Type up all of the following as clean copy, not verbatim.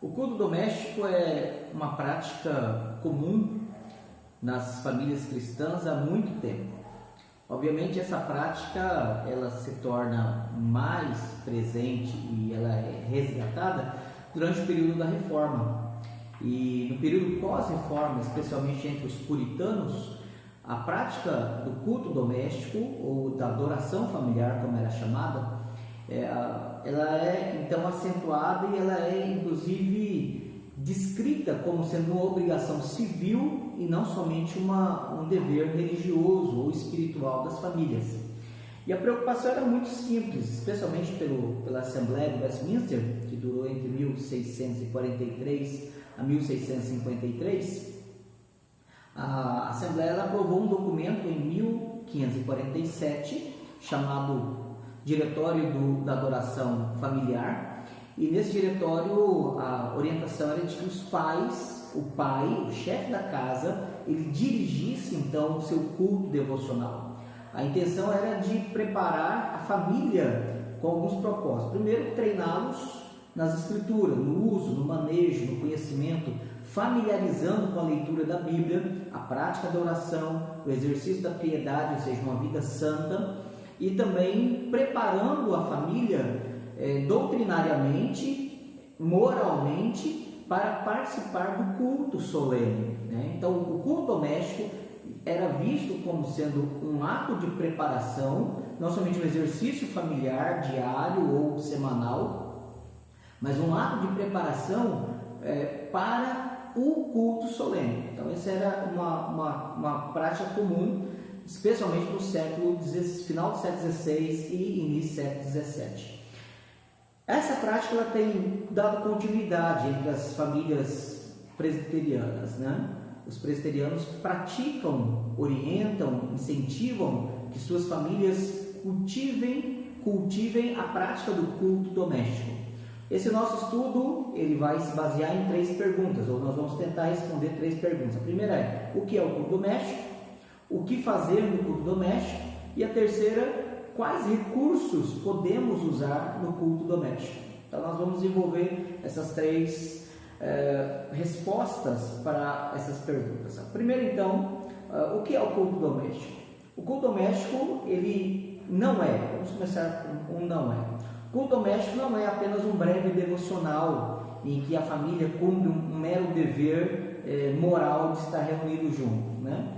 O culto doméstico é uma prática comum nas famílias cristãs há muito tempo. Obviamente essa prática ela se torna mais presente e ela é resgatada durante o período da Reforma. E no período pós-Reforma, especialmente entre os puritanos, a prática do culto doméstico ou da adoração familiar, como era chamada, ela é então acentuada e ela é inclusive descrita como sendo uma obrigação civil e não somente um dever religioso ou espiritual das famílias. E a preocupação era muito simples, especialmente pela Assembleia de Westminster, que durou entre 1643 a 1653. A Assembleia ela aprovou um documento em 1547 chamado Diretório da Adoração Familiar, e nesse diretório a orientação era de que os pais, o pai, o chefe da casa, ele dirigisse então o seu culto devocional. A intenção era de preparar a família com alguns propósitos. Primeiro, treiná-los nas escrituras, no uso, no manejo, no conhecimento, familiarizando com a leitura da Bíblia, a prática da oração, o exercício da piedade, ou seja, uma vida santa, e também preparando a família doutrinariamente, moralmente, para participar do culto solene, né? Então, o culto doméstico era visto como sendo um ato de preparação, não somente um exercício familiar diário ou semanal, mas um ato de preparação para o culto solene. Então, essa era uma prática comum, especialmente no final do século XVI e início do século XVII. Essa prática ela tem dado continuidade entre as famílias presbiterianas, né? Os presbiterianos praticam, orientam, incentivam que suas famílias cultivem a prática do culto doméstico. Esse nosso estudo ele vai se basear em 3 perguntas, ou nós vamos tentar responder 3 perguntas. A primeira é: o que é o culto doméstico? O que fazer no culto doméstico? E a terceira, quais recursos podemos usar no culto doméstico? Então nós vamos desenvolver essas 3 respostas para essas perguntas. Primeiro então, o que é o culto doméstico? O culto doméstico ele não é, vamos começar com um não é. O culto doméstico não é apenas um breve devocional em que a família cumpre um mero dever moral de estar reunido juntos, né?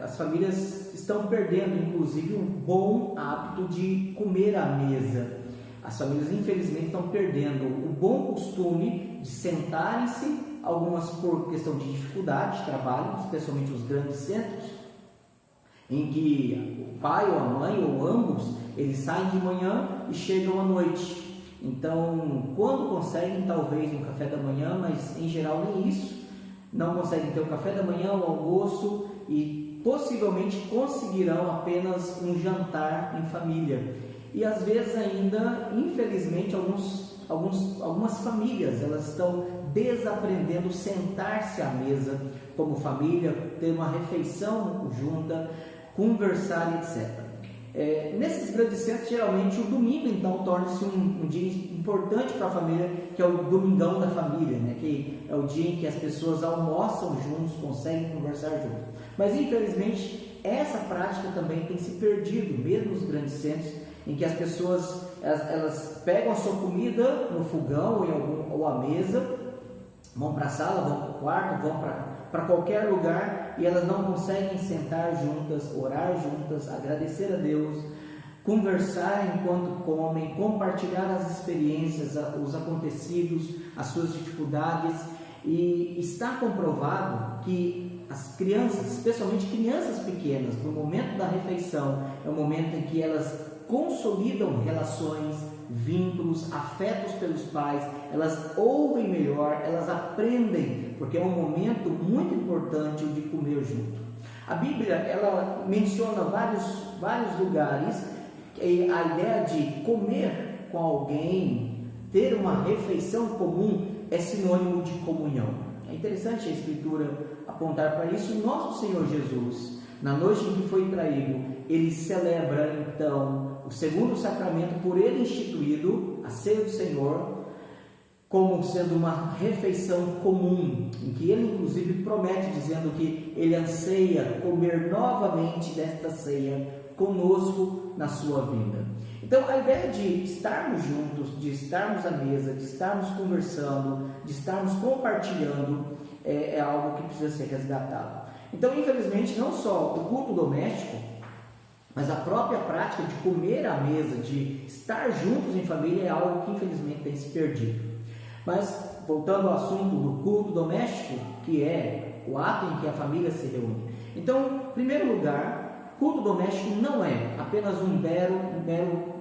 As famílias estão perdendo, inclusive, um bom hábito de comer à mesa. As famílias, infelizmente, estão perdendo o bom costume de sentarem-se, algumas por questão de dificuldade de trabalho, especialmente os grandes centros, em que o pai ou a mãe, ou ambos, eles saem de manhã e chegam à noite. Então, quando conseguem, talvez um café da manhã, mas em geral nem isso, não conseguem ter o café da manhã, o almoço, e possivelmente conseguirão apenas um jantar em família. E às vezes ainda, infelizmente, algumas famílias elas estão desaprendendo sentar-se à mesa como família, ter uma refeição junta, conversar, etc. Nesses grandes centros, geralmente o domingo então torna-se um dia importante para a família, que é o domingão da família, né? Que é o dia em que as pessoas almoçam juntos, conseguem conversar juntos. Mas infelizmente essa prática também tem se perdido, mesmo nos grandes centros, em que as pessoas elas pegam a sua comida no fogão ou à mesa, vão para a sala, vão para o quarto, vão para qualquer lugar, e elas não conseguem sentar juntas, orar juntas, agradecer a Deus, conversar enquanto comem, compartilhar as experiências, os acontecidos, as suas dificuldades. E está comprovado que as crianças, especialmente crianças pequenas, no momento da refeição, é o momento em que elas consolidam relações, vínculos, afetos pelos pais, elas ouvem melhor, elas aprendem, porque é um momento muito importante de comer junto. A Bíblia ela menciona vários lugares que a ideia de comer com alguém, ter uma refeição comum, é sinônimo de comunhão. É interessante a Escritura apontar para isso. Nosso Senhor Jesus, na noite em que foi traído, ele celebra então o segundo sacramento por ele instituído, a ceia do Senhor, como sendo uma refeição comum, em que ele inclusive promete, dizendo que ele anseia comer novamente desta ceia conosco na sua vinda. Então a ideia de estarmos juntos, de estarmos à mesa, de estarmos conversando, de estarmos compartilhando, é algo que precisa ser resgatado. Então, infelizmente, não só o culto doméstico, mas a própria prática de comer à mesa, de estar juntos em família, é algo que infelizmente tem se perdido. Mas, voltando ao assunto do culto doméstico, que é o ato em que a família se reúne. Então, em primeiro lugar, culto doméstico não é apenas um mero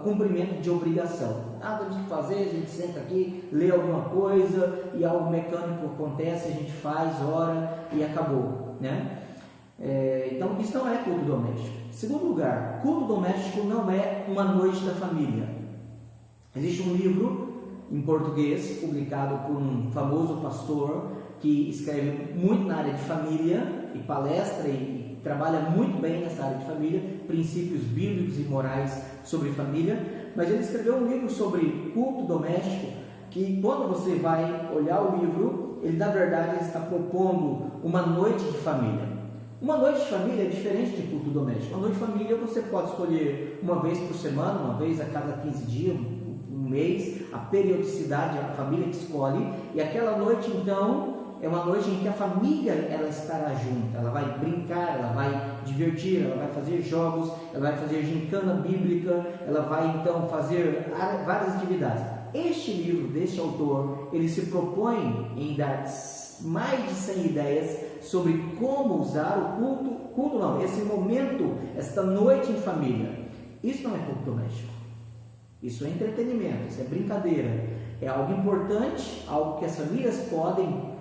cumprimento de obrigação. Temos que fazer, a gente senta aqui, lê alguma coisa e algo mecânico acontece, a gente faz, ora e acabou, né? Então, isso não é culto doméstico. Segundo lugar, culto doméstico não é uma noite da família. Existe um livro em português, publicado por um famoso pastor que escreve muito na área de família e palestra e trabalha muito bem nessa área de família, princípios bíblicos e morais sobre família, mas ele escreveu um livro sobre culto doméstico, que quando você vai olhar o livro, ele na verdade está propondo uma noite de família. Uma noite de família é diferente de culto doméstico. Uma noite de família você pode escolher uma vez por semana, uma vez a cada 15 dias, um mês, a periodicidade, a família que escolhe, e aquela noite então é uma noite em que a família ela estará junta, ela vai brincar, ela vai divertir, ela vai fazer jogos, ela vai fazer gincana bíblica, ela vai então fazer várias atividades. Este livro deste autor, ele se propõe em dar mais de 100 ideias sobre como usar o culto não, esse momento, esta noite em família. Isso não é culto doméstico. Isso é entretenimento, isso é brincadeira, é algo importante, algo que as famílias podem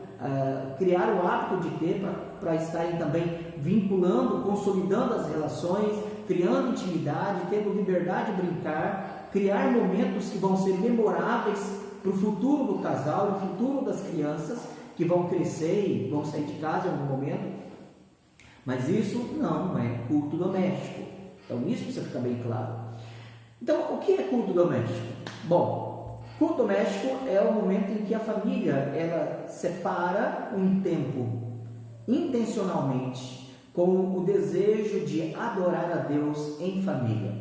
criar o hábito de ter para estarem também vinculando, consolidando as relações, criando intimidade, tendo liberdade de brincar, criar momentos que vão ser memoráveis para o futuro do casal, o futuro das crianças que vão crescer e vão sair de casa em algum momento. Mas isso não é culto doméstico. Então isso precisa ficar bem claro. Então, o que é culto doméstico? Bom, culto doméstico é o momento em que a família ela separa um tempo intencionalmente com o desejo de adorar a Deus em família.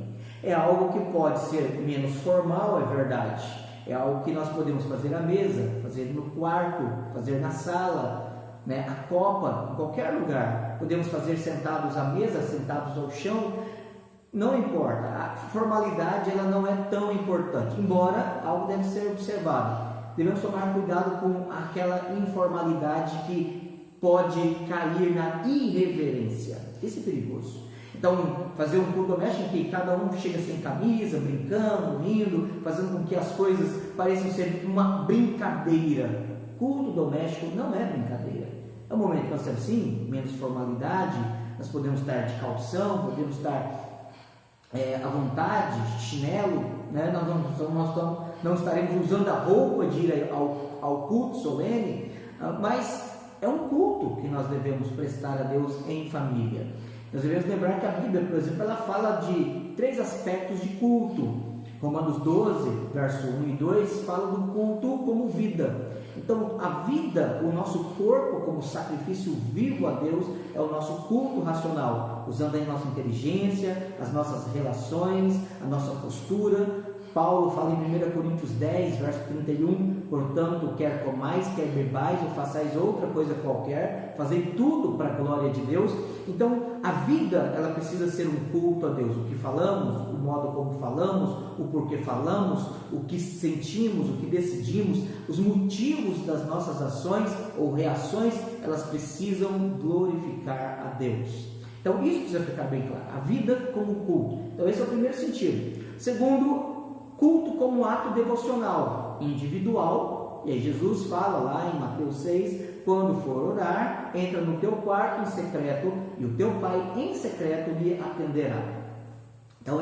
É algo que pode ser menos formal, é verdade. É algo que nós podemos fazer à mesa, fazer no quarto, fazer na sala, né? A copa, em qualquer lugar. Podemos fazer sentados à mesa, sentados ao chão. Não importa, a formalidade ela não é tão importante, embora algo deve ser observado. Devemos tomar cuidado com aquela informalidade que pode cair na irreverência. Isso é perigoso. Então, fazer um culto doméstico em que cada um chega sem camisa, brincando, rindo, fazendo com que as coisas pareçam ser uma brincadeira. Culto doméstico não é brincadeira. É um momento que nós temos sim, menos formalidade, nós podemos estar de calção, podemos estar à vontade, chinelo, né? Nós não estaremos usando a roupa de ir ao culto solene, mas é um culto que nós devemos prestar a Deus em família. Nós devemos lembrar que a Bíblia, por exemplo, ela fala de 3 aspectos de culto. Romanos 12, verso 1 e 2, fala do culto como vida. Então, a vida, o nosso corpo como sacrifício vivo a Deus, é o nosso culto racional, usando a nossa inteligência, as nossas relações, a nossa postura. Paulo fala em 1 Coríntios 10, verso 31, portanto, quer comais, quer bebais, ou façais outra coisa qualquer, fazei tudo para a glória de Deus. Então, a vida, ela precisa ser um culto a Deus. O que falamos, o modo como falamos, o porquê falamos, o que sentimos, o que decidimos, os motivos das nossas ações ou reações, elas precisam glorificar a Deus. Então, isso precisa ficar bem claro. A vida como culto. Então, esse é o primeiro sentido. Segundo, culto como ato devocional, individual. E aí Jesus fala lá em Mateus 6, quando for orar, entra no teu quarto em secreto e o teu pai em secreto lhe atenderá. Então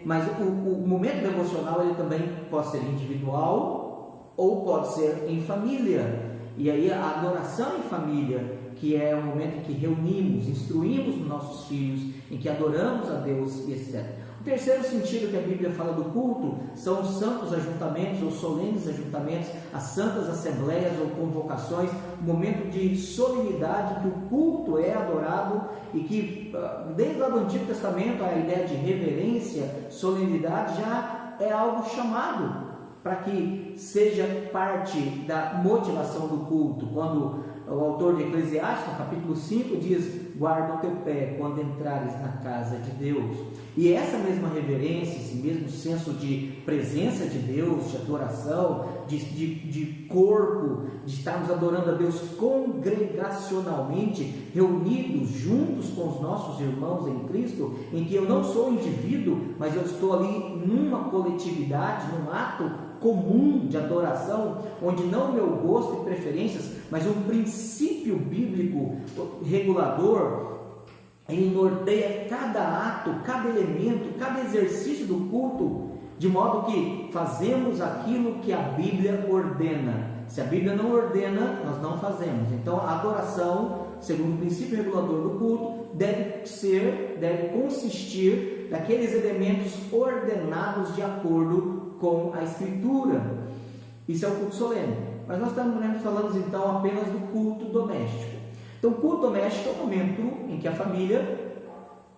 mas o momento devocional ele também pode ser individual ou pode ser em família. E aí a adoração em família, que é o momento em que reunimos, instruímos os nossos filhos, em que adoramos a Deus e etc. O terceiro sentido que a Bíblia fala do culto são os santos ajuntamentos ou solenes ajuntamentos, as santas assembleias ou convocações, um momento de solenidade que o culto é adorado e que desde lá do Antigo Testamento a ideia de reverência, solenidade já é algo chamado para que seja parte da motivação do culto. Quando o autor de Eclesiastes, no capítulo 5, diz: guarda o teu pé quando entrares na casa de Deus. E essa mesma reverência, esse mesmo senso de presença de Deus, de adoração, de corpo, de estarmos adorando a Deus congregacionalmente, reunidos juntos com os nossos irmãos em Cristo, em que eu não sou um indivíduo, mas eu estou ali numa coletividade, num ato comum de adoração, onde não o meu gosto e preferências, mas um princípio bíblico regulador, ele norteia cada ato, cada elemento, cada exercício do culto, de modo que fazemos aquilo que a Bíblia ordena. Se a Bíblia não ordena, nós não fazemos. Então a adoração, segundo o princípio regulador do culto, deve consistir daqueles elementos ordenados de acordo com a Escritura. Isso é o culto solene. Mas nós estamos falando então apenas do culto doméstico. Então, o culto doméstico é o momento em que a família,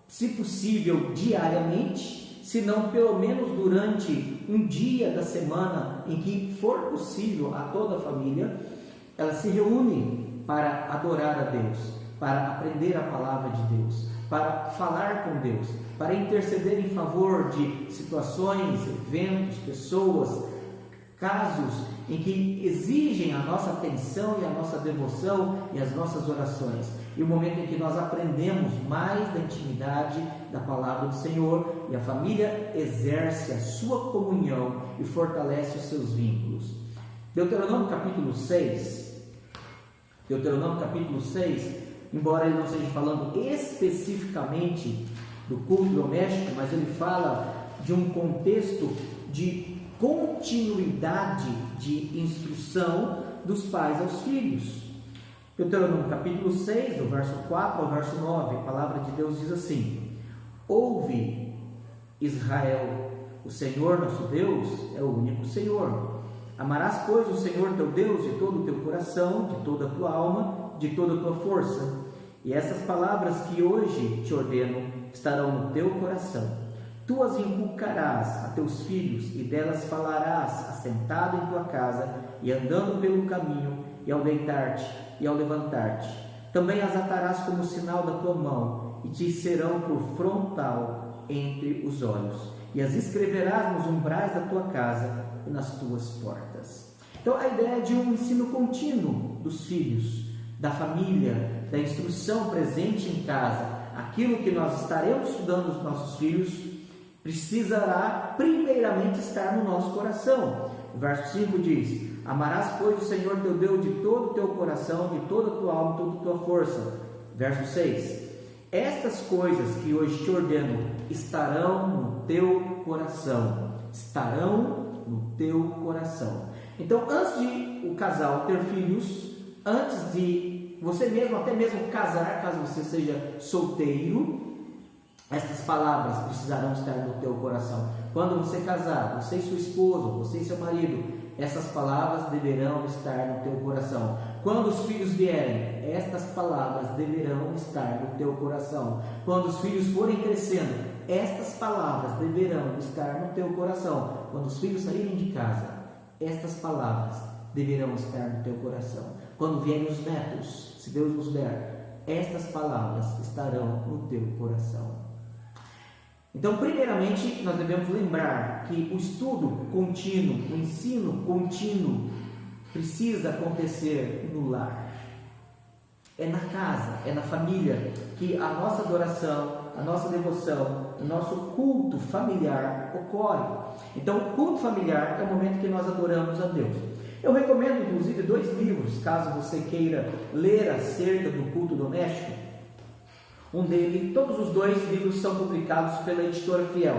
se possível diariamente, se não pelo menos durante um dia da semana em que for possível a toda a família, ela se reúne para adorar a Deus, para aprender a palavra de Deus, para falar com Deus, para interceder em favor de situações, eventos, pessoas, casos em que exigem a nossa atenção e a nossa devoção e as nossas orações. E o momento em que nós aprendemos mais da intimidade da palavra do Senhor e a família exerce a sua comunhão e fortalece os seus vínculos. Deuteronômio capítulo 6, embora ele não esteja falando especificamente do culto doméstico, mas ele fala de um contexto de continuidade de instrução dos pais aos filhos. Deuteronômio capítulo 6, do verso 4 ao verso 9, a palavra de Deus diz assim: ouve, Israel, o Senhor nosso Deus é o único Senhor. Amarás, pois, o Senhor teu Deus de todo o teu coração, de toda a tua alma, de toda a tua força. E essas palavras que hoje te ordeno estarão no teu coração. Tu as inculcarás a teus filhos, e delas falarás assentado em tua casa, e andando pelo caminho, e ao deitar-te, e ao levantar-te. Também as atarás como sinal da tua mão, e te serão por frontal entre os olhos. E as escreverás nos umbrais da tua casa e nas tuas portas. Então, a ideia de um ensino contínuo dos filhos, da família, da instrução presente em casa, aquilo que nós estaremos estudando dos nossos filhos, precisará primeiramente estar no nosso coração. O verso 5 diz: amarás, pois, o Senhor teu Deus de todo o teu coração, de toda a tua alma, de toda a tua força. Verso 6: estas coisas que hoje te ordeno estarão no teu coração. Estarão no teu coração. Então, antes de o casal ter filhos, antes de você mesmo, até mesmo casar, caso você seja solteiro, estas palavras precisarão estar no teu coração. Quando você casar, você e sua esposa, você e seu marido, essas palavras deverão estar no teu coração. Quando os filhos vierem, estas palavras deverão estar no teu coração. Quando os filhos forem crescendo, estas palavras deverão estar no teu coração. Quando os filhos saírem de casa, estas palavras deverão estar no teu coração. Quando vierem os netos, se Deus nos der, estas palavras estarão no teu coração. Então, primeiramente, nós devemos lembrar que o estudo contínuo, o ensino contínuo, precisa acontecer no lar. É na casa, é na família que a nossa adoração, a nossa devoção, o nosso culto familiar ocorre. Então, o culto familiar é o momento que nós adoramos a Deus. Eu recomendo, inclusive, 2 livros, caso você queira ler acerca do culto doméstico. Um deles, todos os 2 livros são publicados pela Editora Fiel.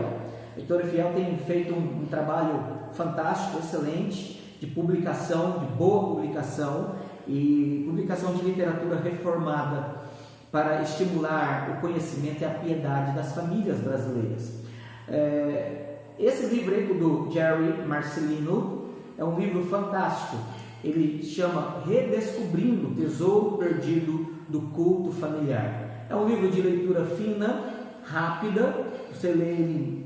A Editora Fiel tem feito um trabalho fantástico, excelente, de publicação, de boa publicação, e publicação de literatura reformada para estimular o conhecimento e a piedade das famílias brasileiras. Esse livro aí do Jerry Marcelino é um livro fantástico. Ele chama Redescobrindo o Tesouro Perdido do Culto Familiar. É um livro de leitura fina, rápida, você lê ele em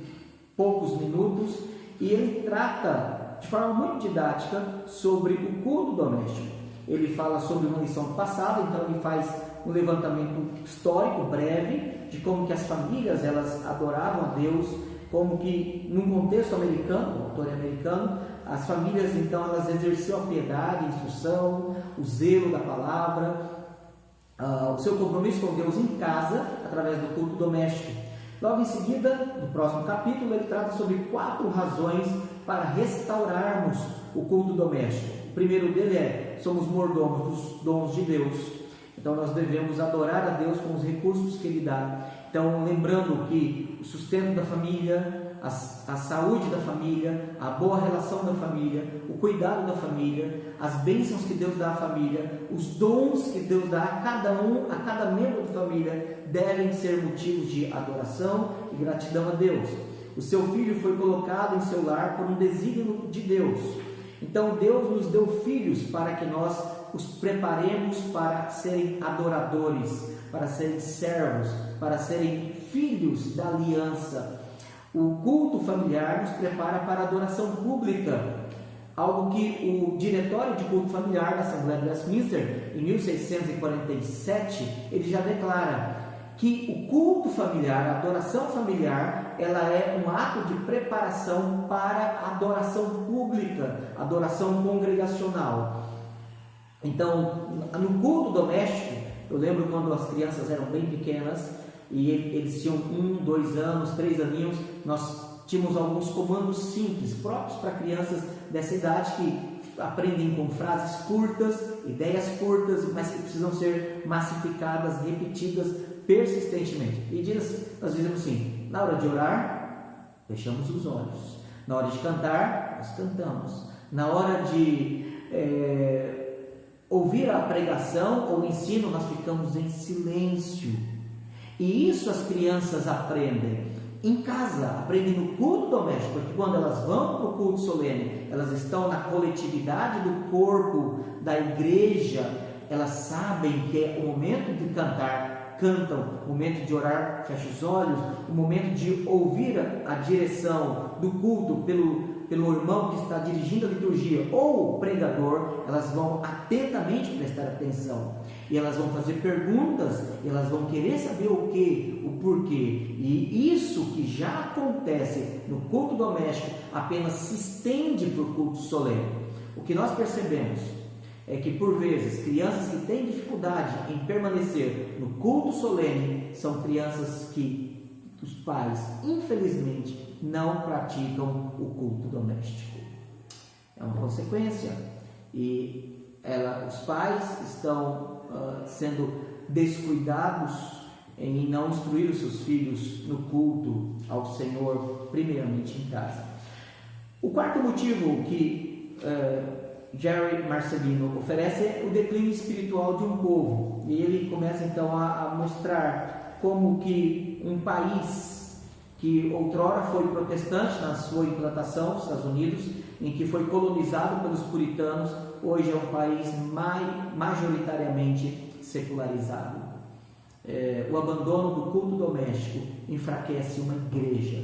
poucos minutos, e ele trata de forma muito didática sobre o culto doméstico. Ele fala sobre uma lição do passado, então ele faz um levantamento histórico breve de como que as famílias elas adoravam a Deus, como que num contexto americano, o autor é americano, as famílias então elas exerciam a piedade, a instrução, o zelo da palavra, o seu compromisso com Deus em casa através do culto doméstico. Logo em seguida, no próximo capítulo, ele trata sobre 4 razões para restaurarmos o culto doméstico. O primeiro dele é: somos mordomos dos dons de Deus. Então nós devemos adorar a Deus com os recursos que Ele dá. Então, lembrando que o sustento da família, a saúde da família, a boa relação da família, o cuidado da família, as bênçãos que Deus dá à família, os dons que Deus dá a cada membro da família, devem ser motivos de adoração e gratidão a Deus. O seu filho foi colocado em seu lar por um desígnio de Deus. Então Deus nos deu filhos para que nós os preparemos para serem adoradores, para serem servos, para serem filhos da aliança. O culto familiar nos prepara para a adoração pública, algo que o Diretório de Culto Familiar da Assembleia de Westminster, em 1647, ele já declara que o culto familiar, a adoração familiar, ela é um ato de preparação para a adoração pública, adoração congregacional. Então, no culto doméstico, eu lembro quando as crianças eram bem pequenas e eles tinham 1, 2 anos, 3 aninhos, nós tínhamos alguns comandos simples, próprios para crianças dessa idade, que aprendem com frases curtas, ideias curtas, mas que precisam ser massificadas, repetidas persistentemente. E nós dizemos assim: na hora de orar, fechamos os olhos. Na hora de cantar, nós cantamos. Na hora de ouvir a pregação ou o ensino, nós ficamos em silêncio. E isso as crianças aprendem em casa, aprendem no culto doméstico, porque quando elas vão para o culto solene, elas estão na coletividade do corpo da igreja, elas sabem que é o momento de cantar, cantam, o momento de orar, fecha os olhos, o momento de ouvir a direção do culto pelo irmão que está dirigindo a liturgia ou o pregador, elas vão atentamente prestar atenção e elas vão fazer perguntas, elas vão querer saber o que, o porquê. E isso que já acontece no culto doméstico apenas se estende para o culto solene. O que nós percebemos é que por vezes crianças que têm dificuldade em permanecer no culto solene são crianças que os pais, infelizmente, não praticam o culto doméstico. É uma consequência. E os pais estão sendo descuidados em não instruir os seus filhos no culto ao Senhor, primeiramente em casa. O quarto motivo que Jerry Marcelino oferece é o declínio espiritual de um povo. E ele começa então a mostrar como que um país que outrora foi protestante na sua implantação nos Estados Unidos, em que foi colonizado pelos puritanos, hoje é um país majoritariamente secularizado. O abandono do culto doméstico enfraquece uma igreja.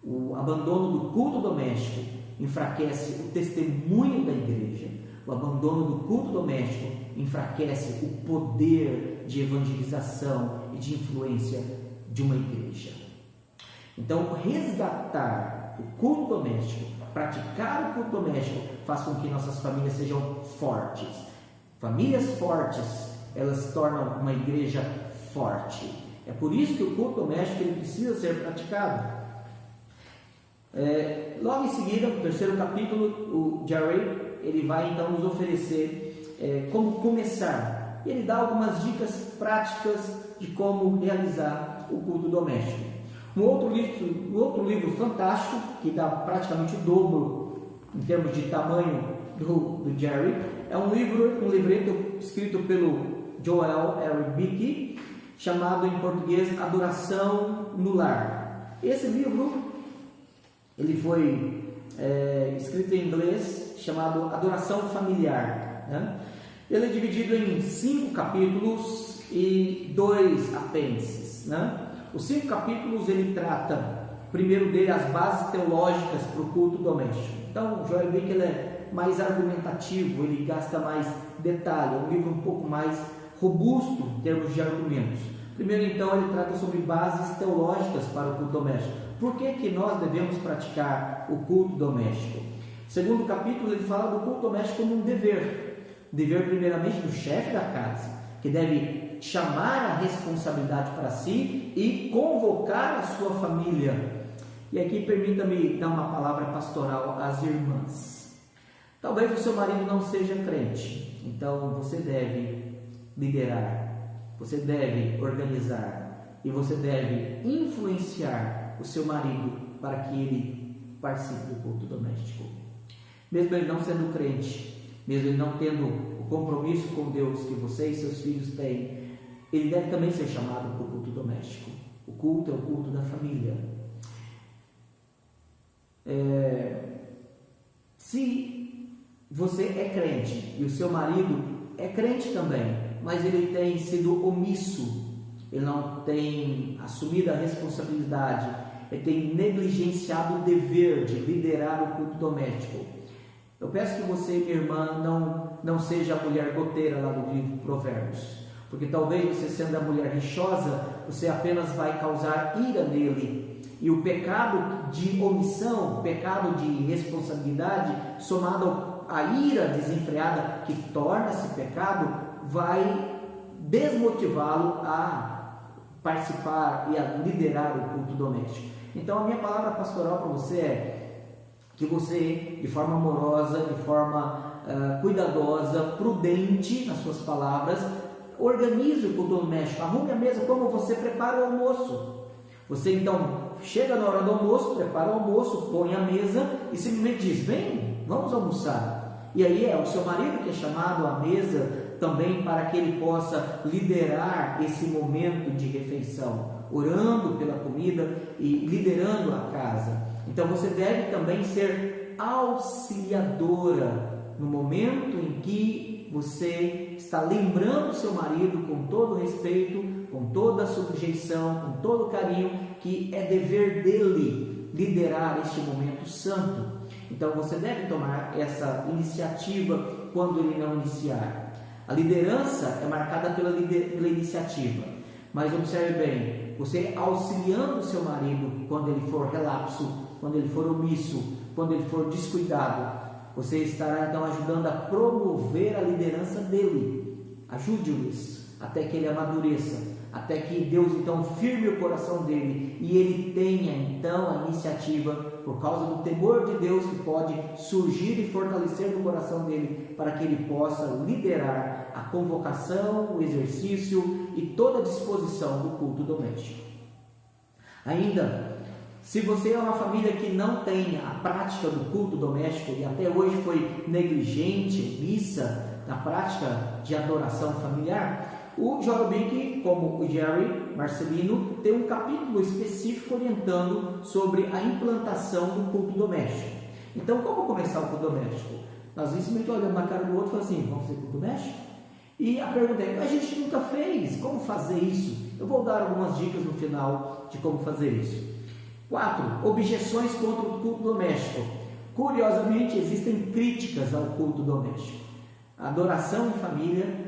O abandono do culto doméstico enfraquece o testemunho da igreja. O abandono do culto doméstico enfraquece o poder de evangelização e de influência de uma igreja. Então, resgatar o culto doméstico, praticar o culto doméstico, faz com que nossas famílias sejam fortes. Famílias fortes, elas tornam uma igreja forte. É por isso que o culto doméstico ele precisa ser praticado. Logo em seguida, no terceiro capítulo, o Jerry ele vai então nos oferecer como começar. E ele dá algumas dicas práticas de como realizar o culto doméstico. Um outro livro fantástico, que dá praticamente o dobro em termos de tamanho do Jerry. É um livreto escrito pelo Joel Eric, chamado em português Adoração no Lar. Esse livro ele foi escrito em inglês, chamado Adoração Familiar, né? Ele é dividido em 5 capítulos e 2 apêndices, né? Os 5 capítulos ele trata, primeiro dele, as bases teológicas para o culto doméstico. Então, o Joel Bick ele é mais argumentativo, ele gasta mais detalhe, é um livro um pouco mais robusto em termos de argumentos. Primeiro, então, ele trata sobre bases teológicas para o culto doméstico. Por que nós devemos praticar o culto doméstico? Segundo capítulo, ele fala do culto doméstico como um dever. Dever, primeiramente, do chefe da casa, que deve chamar a responsabilidade para si e convocar a sua família. E aqui permita-me dar uma palavra pastoral às irmãs. Talvez o seu marido não seja crente, então você deve liderar, você deve organizar e você deve influenciar o seu marido para que ele participe do culto doméstico. Mesmo ele não sendo crente, mesmo ele não tendo o compromisso com Deus que você e seus filhos têm, ele deve também ser chamado para o culto doméstico. O culto é o culto da família. Se você é crente e o seu marido é crente também, mas ele tem sido omisso, ele não tem assumido a responsabilidade, ele tem negligenciado o dever de liderar o culto doméstico, eu peço que você, minha irmã, não seja a mulher goteira lá do livro Provérbios, porque talvez você, sendo a mulher rixosa, você apenas vai causar ira nele, e o pecado de omissão, o pecado de responsabilidade, somado à ira desenfreada que torna esse pecado, vai desmotivá-lo a participar e a liderar o culto doméstico. Então a minha palavra pastoral para você é que você, de forma amorosa, de forma cuidadosa, prudente nas suas palavras, organize o culto doméstico, arrume a mesa como você prepara o almoço. Você então chega na hora do almoço, prepara o almoço, põe a mesa e simplesmente diz: vem, vamos almoçar. E aí é o seu marido que é chamado à mesa também para que ele possa liderar esse momento de refeição, orando pela comida e liderando a casa. Então você deve também ser auxiliadora no momento em que você está lembrando o seu marido com todo respeito, com toda a sujeição, com todo o carinho, que é dever dele liderar este momento santo. Então você deve tomar essa iniciativa quando ele não iniciar. A liderança é marcada pela iniciativa, mas observe bem, você auxiliando o seu marido quando ele for relapso, quando ele for omisso, quando ele for descuidado, você estará então ajudando a promover a liderança dele. Ajude-os até que ele amadureça, até que Deus então firme o coração dele e ele tenha então a iniciativa, por causa do temor de Deus que pode surgir e fortalecer no coração dele, para que ele possa liderar a convocação, o exercício e toda a disposição do culto doméstico. Ainda, se você é uma família que não tem a prática do culto doméstico e até hoje foi negligente, omissa na prática de adoração familiar, o Joel Bick, como o Jerry Marcelino, tem um capítulo específico orientando sobre a implantação do culto doméstico. Então, como começar o culto doméstico? Nós simplesmente olhamos na cara do outro e falamos assim: vamos fazer culto doméstico? E a pergunta é: a gente nunca fez, como fazer isso? Eu vou dar algumas dicas no final de como fazer isso. 4. Objeções contra o culto doméstico. Curiosamente, existem críticas ao culto doméstico. A adoração em família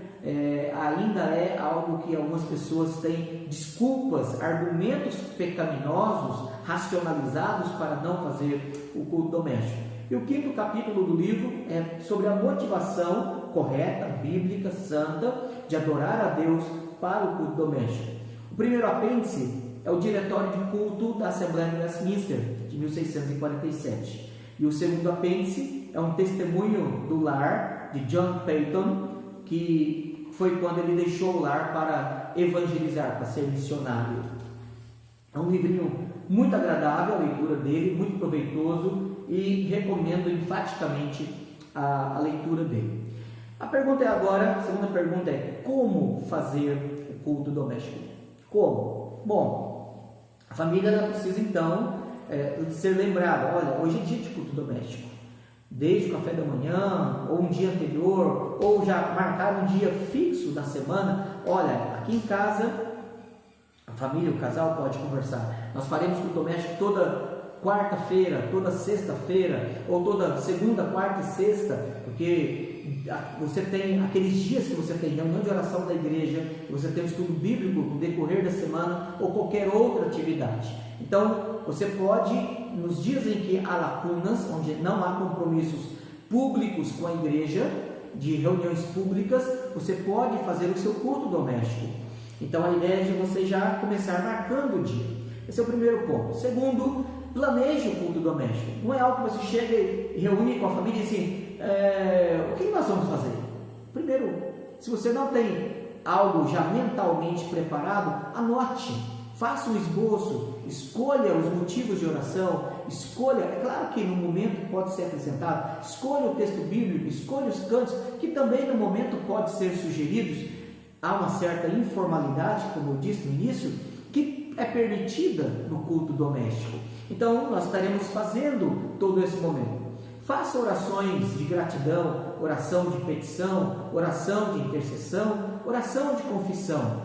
ainda é algo que algumas pessoas têm desculpas, argumentos pecaminosos, racionalizados para não fazer o culto doméstico. E o 5º capítulo do livro é sobre a motivação correta, bíblica, santa, de adorar a Deus para o culto doméstico. O primeiro apêndice é o Diretório de Culto da Assembleia de Westminster, de 1647. E o segundo apêndice é um testemunho do lar de John Peyton, que foi quando ele deixou o lar para evangelizar, para ser missionário. É um livrinho muito agradável, a leitura dele, muito proveitoso, e recomendo enfaticamente a leitura dele. A pergunta é agora, a segunda pergunta é: como fazer o culto doméstico? Como? Bom, a família ela precisa então ser lembrada: olha, hoje é dia de culto doméstico. Desde o café da manhã, ou um dia anterior, ou já marcar um dia fixo da semana. Olha, aqui em casa, a família, o casal pode conversar. Nós faremos culto doméstico toda quarta-feira, toda sexta-feira, ou toda segunda, quarta e sexta, porque você tem aqueles dias que você tem reunião de oração da igreja, você tem um estudo bíblico no decorrer da semana, ou qualquer outra atividade. Então, você pode, nos dias em que há lacunas, onde não há compromissos públicos com a igreja, de reuniões públicas, você pode fazer o seu culto doméstico. Então, a ideia é de você já começar marcando o dia. Esse é o primeiro ponto. Segundo, planeje o culto doméstico. Não é algo que você chega e reúne com a família e assim, o que nós vamos fazer? Primeiro, se você não tem algo já mentalmente preparado, anote. Faça um esboço, escolha os motivos de oração, escolha, é claro que no momento pode ser acrescentado, escolha o texto bíblico, escolha os cantos, que também no momento pode ser sugeridos. Há uma certa informalidade, como eu disse no início, que é permitida no culto doméstico. Então, nós estaremos fazendo todo esse momento. Faça orações de gratidão, oração de petição, oração de intercessão, oração de confissão.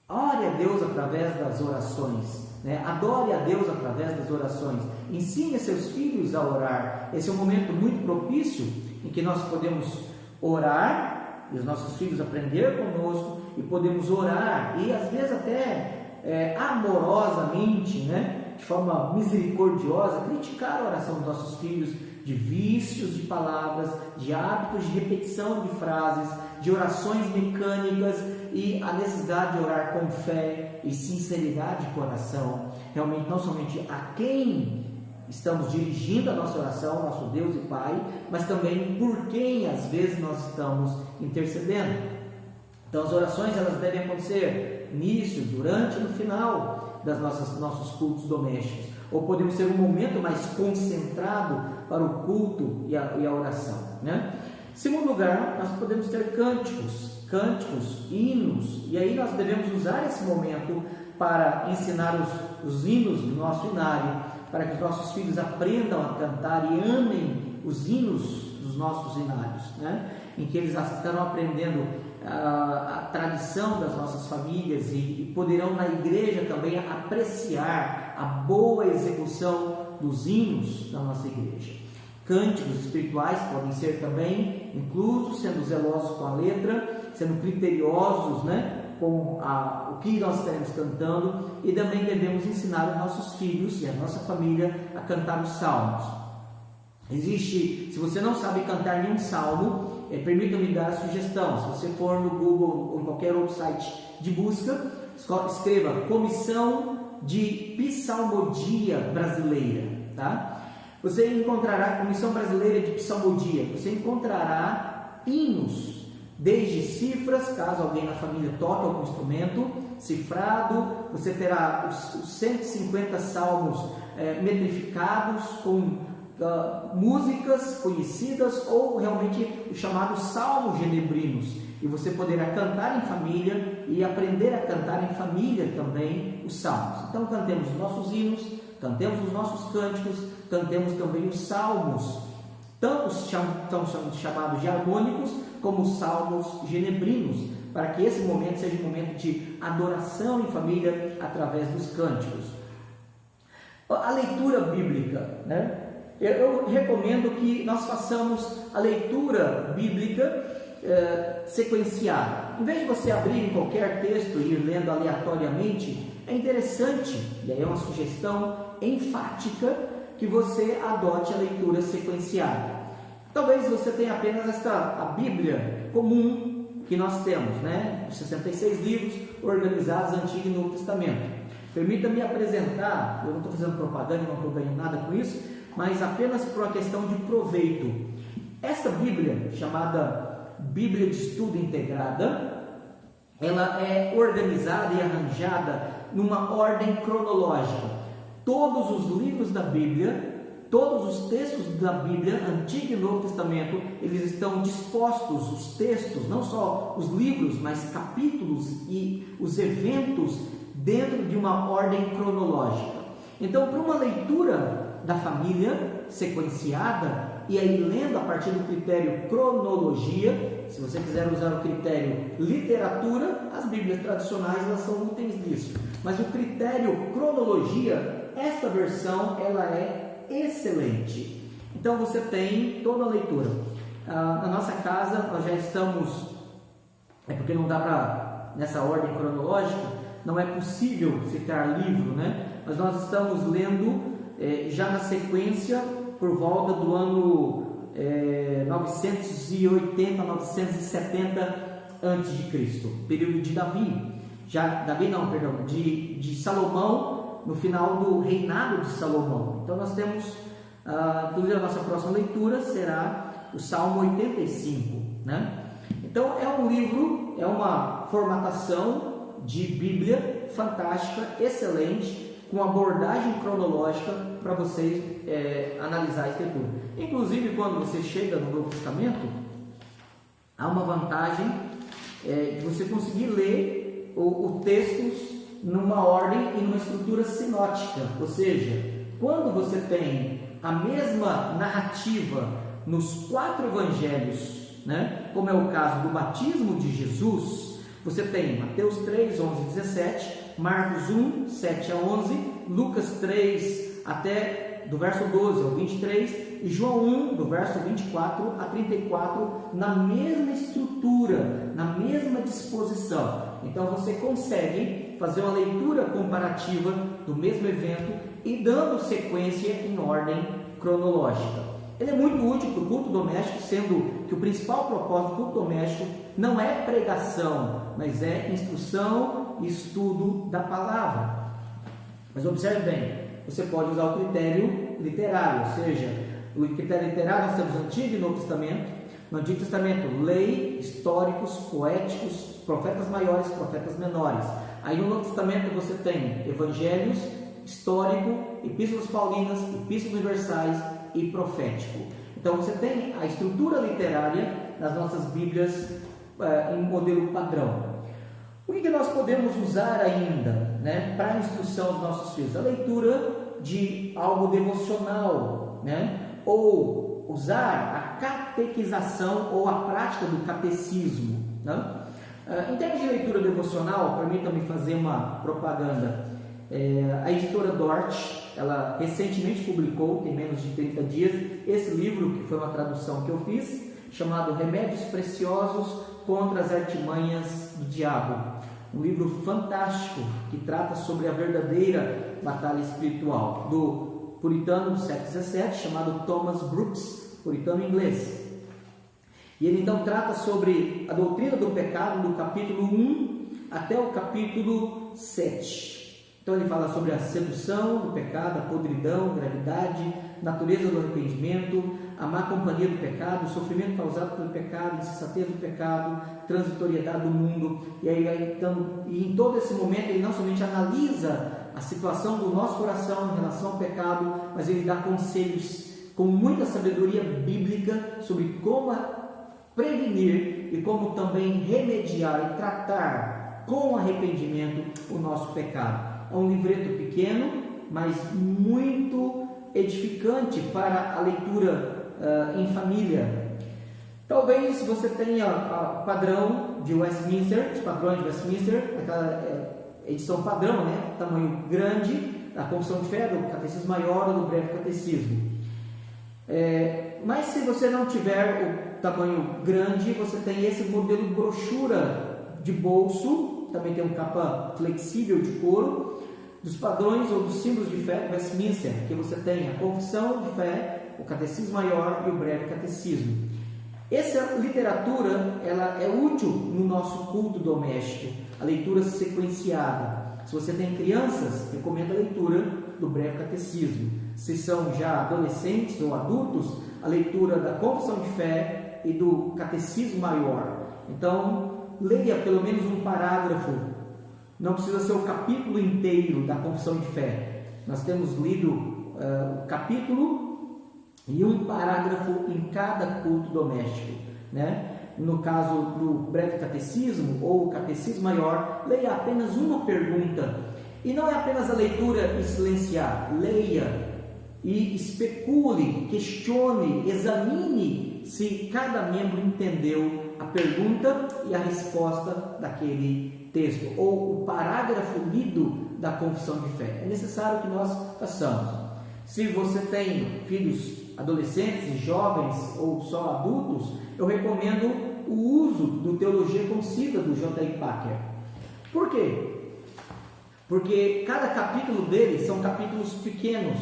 Ore a Deus através das orações, né? Adore a Deus através das orações. Ensine seus filhos a orar. Esse é um momento muito propício em que nós podemos orar e os nossos filhos aprender conosco e podemos orar e às vezes até amorosamente, né? De forma misericordiosa, criticar a oração dos nossos filhos de vícios de palavras, de hábitos de repetição de frases, de orações mecânicas e a necessidade de orar com fé e sinceridade de coração, realmente não somente a quem estamos dirigindo a nossa oração, nosso Deus e Pai, mas também por quem às vezes nós estamos intercedendo. Então as orações elas devem acontecer início, durante e no final das nossos cultos domésticos, ou podemos ter um momento mais concentrado para o culto e a oração, né? Segundo lugar, nós podemos ter cânticos, hinos, e aí nós devemos usar esse momento para ensinar os hinos do nosso inário, para que os nossos filhos aprendam a cantar e amem os hinos dos nossos inários, né? Em que eles estarão aprendendo a tradição das nossas famílias e poderão na igreja também apreciar a boa execução dos hinos da nossa igreja. Cânticos espirituais podem ser também inclusos, sendo zelosos com a letra, sendo criteriosos, né, com o que nós estaremos cantando, e também devemos ensinar os nossos filhos e a nossa família a cantar os salmos. Se você não sabe cantar nenhum salmo, permita-me dar a sugestão. Se você for no Google ou em qualquer outro site de busca, escreva Comissão de Psalmodia Brasileira, tá? Você encontrará Comissão Brasileira de Psalmodia, você encontrará hinos, desde cifras, caso alguém na família toque algum instrumento, cifrado, você terá os 150 salmos metrificados com músicas conhecidas ou realmente os chamados salmos genebrinos, e você poderá cantar em família e aprender a cantar em família também os salmos. Então cantemos os nossos hinos, cantemos os nossos cânticos, cantemos também os salmos, tanto os chamados de harmônicos como os salmos genebrinos, para que esse momento seja um momento de adoração em família através dos cânticos. A leitura bíblica, né? Eu recomendo que nós façamos a leitura bíblica sequenciada. Em vez de você abrir em qualquer texto e ir lendo aleatoriamente, é interessante, e aí é uma sugestão enfática, que você adote a leitura sequenciada. Talvez você tenha apenas a Bíblia comum que nós temos, né? Os 66 livros organizados Antigo e Novo Testamento. Permita-me apresentar, eu não estou fazendo propaganda, não estou ganhando nada com isso, mas apenas por uma questão de proveito. Essa Bíblia, chamada Bíblia de Estudo Integrada, ela é organizada e arranjada numa ordem cronológica. Todos os livros da Bíblia todos os textos da Bíblia, Antigo e Novo Testamento, eles estão dispostos, os textos, não só os livros, mas capítulos e os eventos dentro de uma ordem cronológica. Então, para uma leitura da família sequenciada, e aí lendo a partir do critério cronologia, se você quiser usar o critério literatura, as Bíblias tradicionais elas são úteis nisso. Mas o critério cronologia, esta versão ela é excelente. Então você tem toda a leitura. Na nossa casa nós já estamos, porque não dá para, nessa ordem cronológica, não é possível citar livro, né? Mas nós estamos lendo já na sequência por volta do ano 980, 970 a.C., período de de Salomão, no final do reinado de Salomão. Então nós temos, inclusive a nossa próxima leitura será o Salmo 85, né? Então é um livro, é uma formatação de Bíblia fantástica, excelente, com abordagem cronológica para vocês analisar a Escritura. Inclusive, quando você chega no Novo Testamento, há uma vantagem de você conseguir ler o textos numa ordem e numa estrutura sinótica. Ou seja, quando você tem a mesma narrativa nos 4 evangelhos, né, como é o caso do batismo de Jesus, você tem Mateus 3, 11 e 17, Marcos 1, 7 a 11, Lucas 3, até do verso 12 ao 23, e João 1, do verso 24 a 34, na mesma estrutura, na mesma disposição. Então você consegue fazer uma leitura comparativa do mesmo evento e dando sequência em ordem cronológica. Ele é muito útil para o culto doméstico, sendo que o principal propósito do culto doméstico não é pregação, mas é instrução e estudo da palavra. Mas observe bem, você pode usar o critério literário, ou seja, o critério literário nós temos Antigo e Novo Testamento. No Antigo Testamento, lei, históricos, poéticos, profetas maiores, profetas menores. Aí no Novo Testamento você tem evangelhos, histórico, epístolas paulinas, epístolas universais e profético. Então você tem a estrutura literária nas nossas Bíblias em modelo padrão. O que nós podemos usar ainda, né, para a instrução dos nossos filhos? A leitura de algo devocional, né, ou usar a catequização ou a prática do catecismo, né? Em termos de leitura devocional, permitam-me fazer uma propaganda. A editora Dort, ela recentemente publicou, tem menos de 30 dias, esse livro, que foi uma tradução que eu fiz, chamado Remédios Preciosos contra as Artimanhas do Diabo. Um livro fantástico que trata sobre a verdadeira batalha espiritual do puritano do século XVII, chamado Thomas Brooks, puritano inglês. E ele então trata sobre a doutrina do pecado do capítulo 1 até o capítulo 7. Então ele fala sobre a sedução do pecado, a podridão, a gravidade, natureza do arrependimento, a má companhia do pecado, o sofrimento causado pelo pecado, a insensatez do pecado, transitoriedade do mundo. E aí então, em todo esse momento ele não somente analisa a situação do nosso coração em relação ao pecado, mas ele dá conselhos com muita sabedoria bíblica sobre como prevenir e como também remediar e tratar com arrependimento o nosso pecado. É um livreto pequeno, mas muito edificante para a leitura em família. Talvez você tenha o padrão de Westminster, os padrões de Westminster, aquela edição padrão, né? Tamanho grande, da Confissão de Fé, do Catecismo Maior ou do Breve Catecismo. Mas se você não tiver o tamanho grande, você tem esse modelo brochura de bolso, também tem um capa flexível de couro, dos padrões ou dos símbolos de fé de Westminster, que você tem a Confissão de Fé, o Catecismo Maior e o Breve Catecismo. Essa literatura ela é útil no nosso culto doméstico, a leitura sequenciada. Se você tem crianças, recomendo a leitura do Breve Catecismo. Se são já adolescentes ou adultos, a leitura da Confissão de Fé e do Catecismo Maior. Então, leia pelo menos um parágrafo. Não precisa ser o capítulo inteiro da Confissão de Fé. Nós temos lido o capítulo e um parágrafo em cada culto doméstico, né? No caso do breve catecismo ou catecismo maior, leia apenas uma pergunta. E não é apenas a leitura e silenciar. Leia e especule, questione, examine se cada membro entendeu a pergunta e a resposta daquele texto, ou o parágrafo lido da confissão de fé. É necessário que nós façamos. Se você tem filhos adolescentes, jovens ou só adultos, eu recomendo o uso do Teologia Concisa do J.I. Packer. Por quê? Porque cada capítulo dele são capítulos pequenos.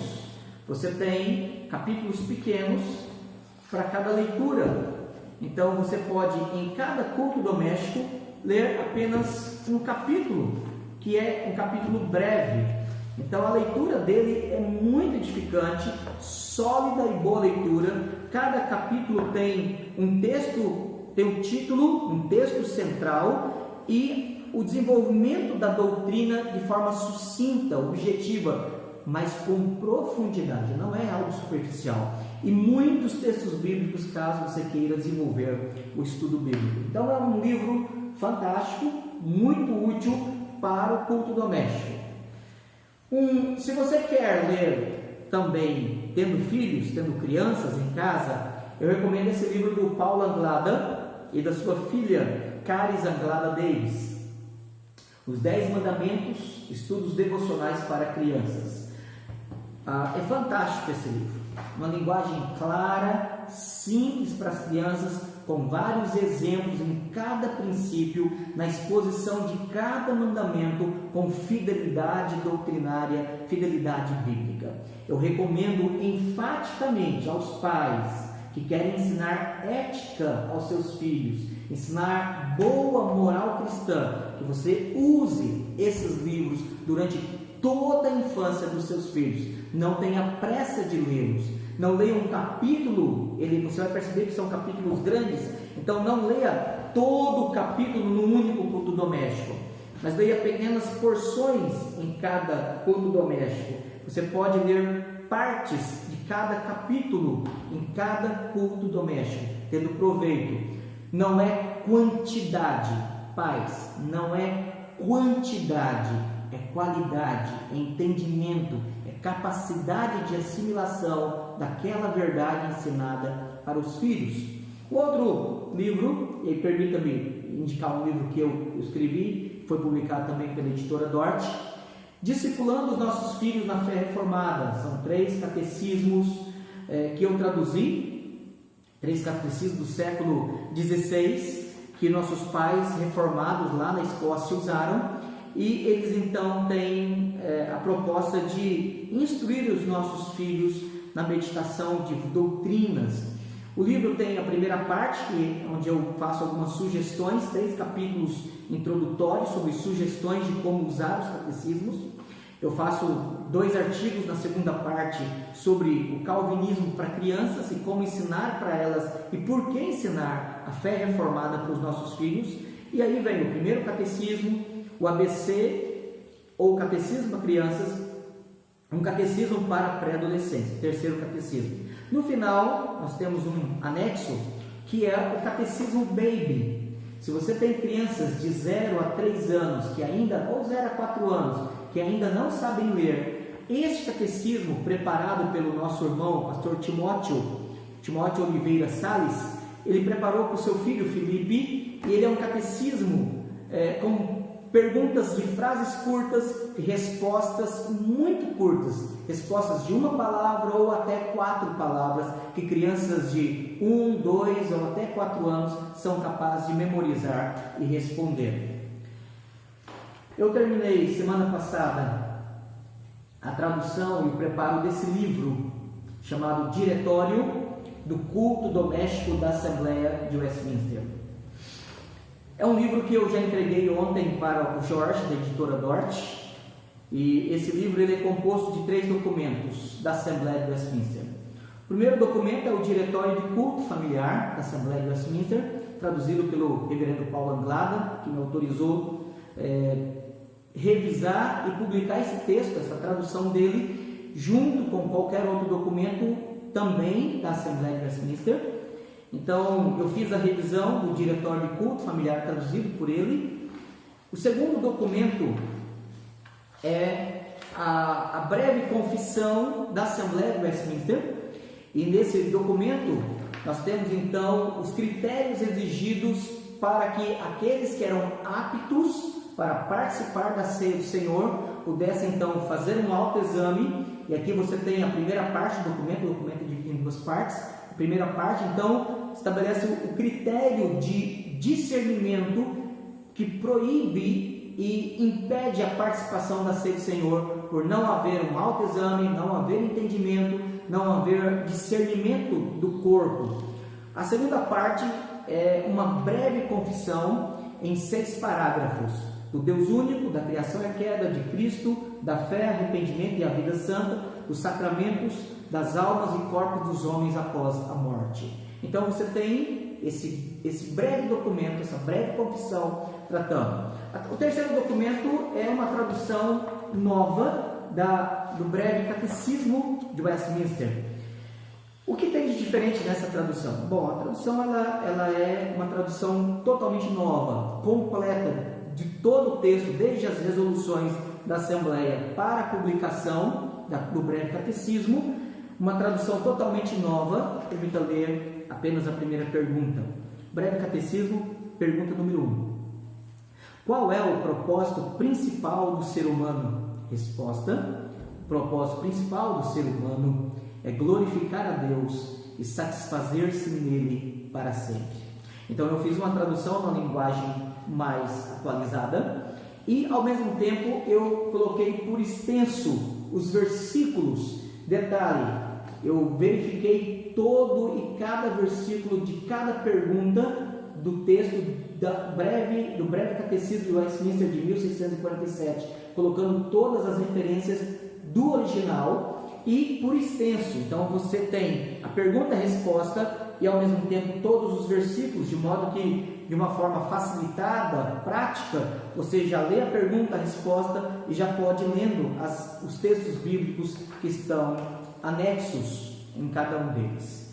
Você tem capítulos pequenos para cada leitura. Então você pode, em cada culto doméstico, ler apenas um capítulo, que é um capítulo breve. Então a leitura dele é muito edificante, sólida e boa leitura. Cada capítulo tem um texto, tem um título, um texto central e o desenvolvimento da doutrina de forma sucinta, objetiva, mas com profundidade, não é algo superficial. E muitos textos bíblicos, caso você queira desenvolver o estudo bíblico. Então é um livro fantástico, muito útil para o culto doméstico. Se você quer ler também, tendo filhos, tendo crianças em casa, eu recomendo esse livro do Paulo Anglada e da sua filha Caris Anglada Davis, Os 10 Mandamentos, Estudos Devocionais para Crianças. É fantástico esse livro, uma linguagem clara, simples para as crianças, com vários exemplos em cada princípio, na exposição de cada mandamento, com fidelidade doutrinária, fidelidade bíblica. Eu recomendo enfaticamente aos pais que querem ensinar ética aos seus filhos, ensinar boa moral cristã, que você use esses livros durante toda a infância dos seus filhos. Não tenha pressa de lê-los. Não leia um capítulo, você vai perceber que são capítulos grandes, então não leia todo o capítulo num único culto doméstico, mas leia pequenas porções em cada culto doméstico. Você pode ler partes de cada capítulo em cada culto doméstico, tendo proveito. Não é quantidade, pais, não é quantidade, é qualidade, é entendimento, é capacidade de assimilação daquela verdade ensinada para os filhos. O outro livro, e permita-me indicar um livro que eu escrevi, foi publicado também pela editora Dort, Discipulando os Nossos Filhos na Fé Reformada. São 3 catecismos que eu traduzi, 3 catecismos do século XVI, que nossos pais reformados lá na Escócia usaram, e eles então têm a proposta de instruir os nossos filhos na meditação de doutrinas. O livro tem a primeira parte, onde eu faço algumas sugestões, 3 capítulos introdutórios sobre sugestões de como usar os catecismos. Eu faço 2 artigos na segunda parte sobre o calvinismo para crianças e como ensinar para elas e por que ensinar a fé reformada para os nossos filhos. E aí vem o primeiro catecismo, o ABC ou catecismo para crianças, um catecismo para pré-adolescentes, terceiro catecismo. No final, nós temos um anexo que é o catecismo baby. Se você tem crianças de 0 a 3 anos, ou 0 a 4 anos, que ainda não sabem ler, este catecismo, preparado pelo nosso irmão, pastor Timóteo Oliveira Salles, ele preparou para o seu filho Felipe, e ele é um catecismo com perguntas de frases curtas e respostas muito curtas, respostas de uma palavra ou até 4 palavras, que crianças de 1, 2 ou até 4 anos são capazes de memorizar e responder. Eu terminei semana passada a tradução e o preparo desse livro chamado Diretório do Culto Doméstico da Assembleia de Westminster. É um livro que eu já entreguei ontem para o Jorge, da editora Dort, e esse livro ele é composto de 3 documentos da Assembleia de Westminster. O primeiro documento é o Diretório de Culto Familiar da Assembleia de Westminster, traduzido pelo reverendo Paulo Anglada, que me autorizou revisar e publicar esse texto, essa tradução dele, junto com qualquer outro documento também da Assembleia de Westminster. Então, eu fiz a revisão do Diretório de Culto Familiar traduzido por ele. O segundo documento é a breve confissão da Assembleia de Westminster. E nesse documento nós temos então os critérios exigidos para que aqueles que eram aptos para participar da ceia do Senhor pudessem então fazer um autoexame. E aqui você tem a primeira parte do documento, o documento é dividido em duas partes. A primeira parte então estabelece o critério de discernimento que proíbe e impede a participação da ceia do Senhor por não haver um autoexame, não haver entendimento, não haver discernimento do corpo. A segunda parte é uma breve confissão em 6 parágrafos do Deus único, da criação e a queda, de Cristo, da fé, arrependimento e a vida santa, dos sacramentos, das almas e corpos dos homens após a morte. Então você tem esse breve documento, essa breve confissão tratando. O terceiro documento é uma tradução nova do breve catecismo de Westminster. O que tem de diferente nessa tradução? Bom, a tradução ela é uma tradução totalmente nova, completa de todo o texto, desde as resoluções da Assembleia para a publicação do breve catecismo. Uma tradução totalmente nova. Permita ler apenas a primeira pergunta. Breve catecismo, pergunta número 1. Qual é o propósito principal do ser humano? Resposta: o propósito principal do ser humano é glorificar a Deus e satisfazer-se nele para sempre. Então eu fiz uma tradução na linguagem mais atualizada e ao mesmo tempo eu coloquei por extenso os versículos. Detalhe, eu verifiquei todo e cada versículo de cada pergunta do texto do breve catecismo de Westminster de 1647, colocando todas as referências do original e por extenso. Então você tem a pergunta e a resposta e ao mesmo tempo todos os versículos, de modo que de uma forma facilitada, prática, você já lê a pergunta, a resposta e já pode ir lendo os textos bíblicos que estão anexos em cada um deles.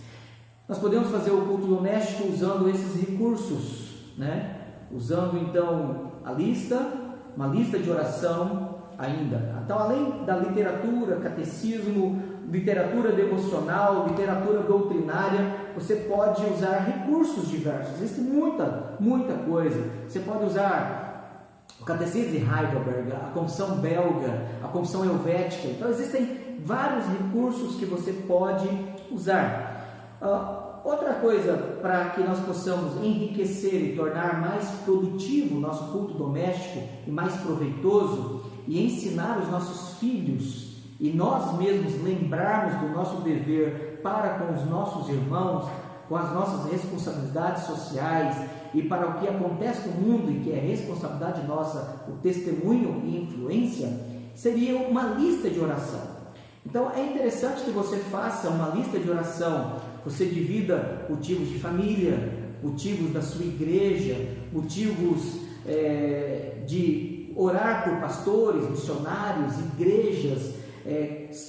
Nós podemos fazer o culto doméstico usando esses recursos, né? Usando então uma lista de oração ainda. Então, além da literatura, catecismo, literatura devocional, literatura doutrinária, você pode usar recursos diversos. Existe muita coisa. Você pode usar o catecismo de Heidelberg, a confissão belga, a confissão helvética. Então, existem vários recursos que você pode usar. Outra coisa para que nós possamos enriquecer e tornar mais produtivo o nosso culto doméstico e mais proveitoso, e ensinar os nossos filhos e nós mesmos lembrarmos do nosso dever para com os nossos irmãos, com as nossas responsabilidades sociais e para o que acontece no mundo e que é responsabilidade nossa, o testemunho e influência, seria uma lista de oração. Então é interessante que você faça uma lista de oração. Você divida motivos de família, motivos da sua igreja, motivos de orar por pastores, missionários, igrejas,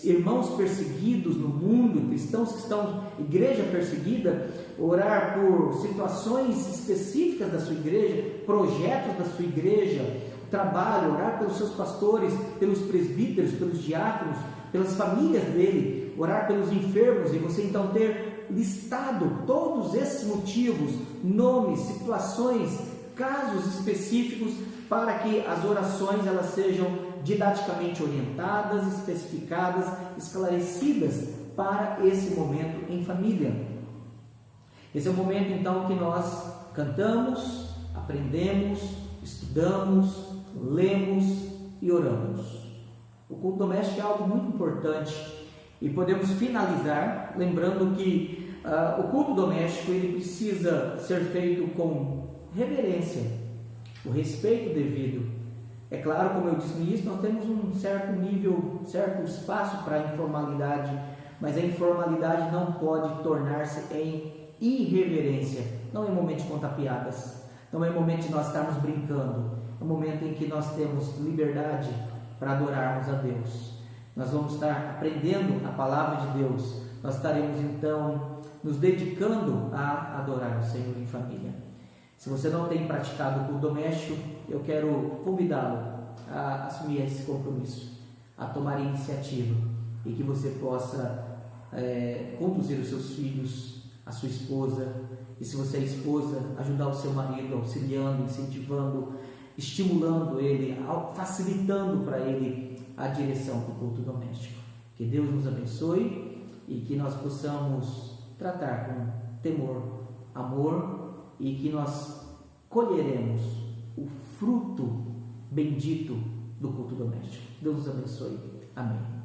irmãos perseguidos no mundo, cristãos que estão, igreja perseguida, orar por situações específicas da sua igreja, projetos da sua igreja, trabalho, orar pelos seus pastores, pelos presbíteros, pelos diáconos, pelas famílias dele, orar pelos enfermos, e você então ter listado todos esses motivos, nomes, situações, casos específicos, para que as orações elas sejam didaticamente orientadas, especificadas, esclarecidas para esse momento em família. Esse é o momento então que nós cantamos, aprendemos, estudamos, lemos e oramos. O culto doméstico é algo muito importante. E podemos finalizar lembrando que o culto doméstico ele precisa ser feito com reverência, o respeito devido. É claro, como eu disse no início, nós temos um certo nível, certo espaço para a informalidade, mas a informalidade não pode tornar-se em irreverência. Não é momento de contar piadas, não é momento de nós estarmos brincando, é um momento em que nós temos liberdade para adorarmos a Deus. Nós vamos estar aprendendo a palavra de Deus, nós estaremos então nos dedicando a adorar o Senhor em família. Se você não tem praticado o culto doméstico, eu quero convidá-lo a assumir esse compromisso, a tomar iniciativa, e que você possa conduzir os seus filhos, a sua esposa, e se você é esposa, ajudar o seu marido, auxiliando, incentivando, estimulando ele, facilitando para ele a direção do culto doméstico. Que Deus nos abençoe e que nós possamos tratar com temor, amor, e que nós colheremos o fruto bendito do culto doméstico. Deus nos abençoe. Amém.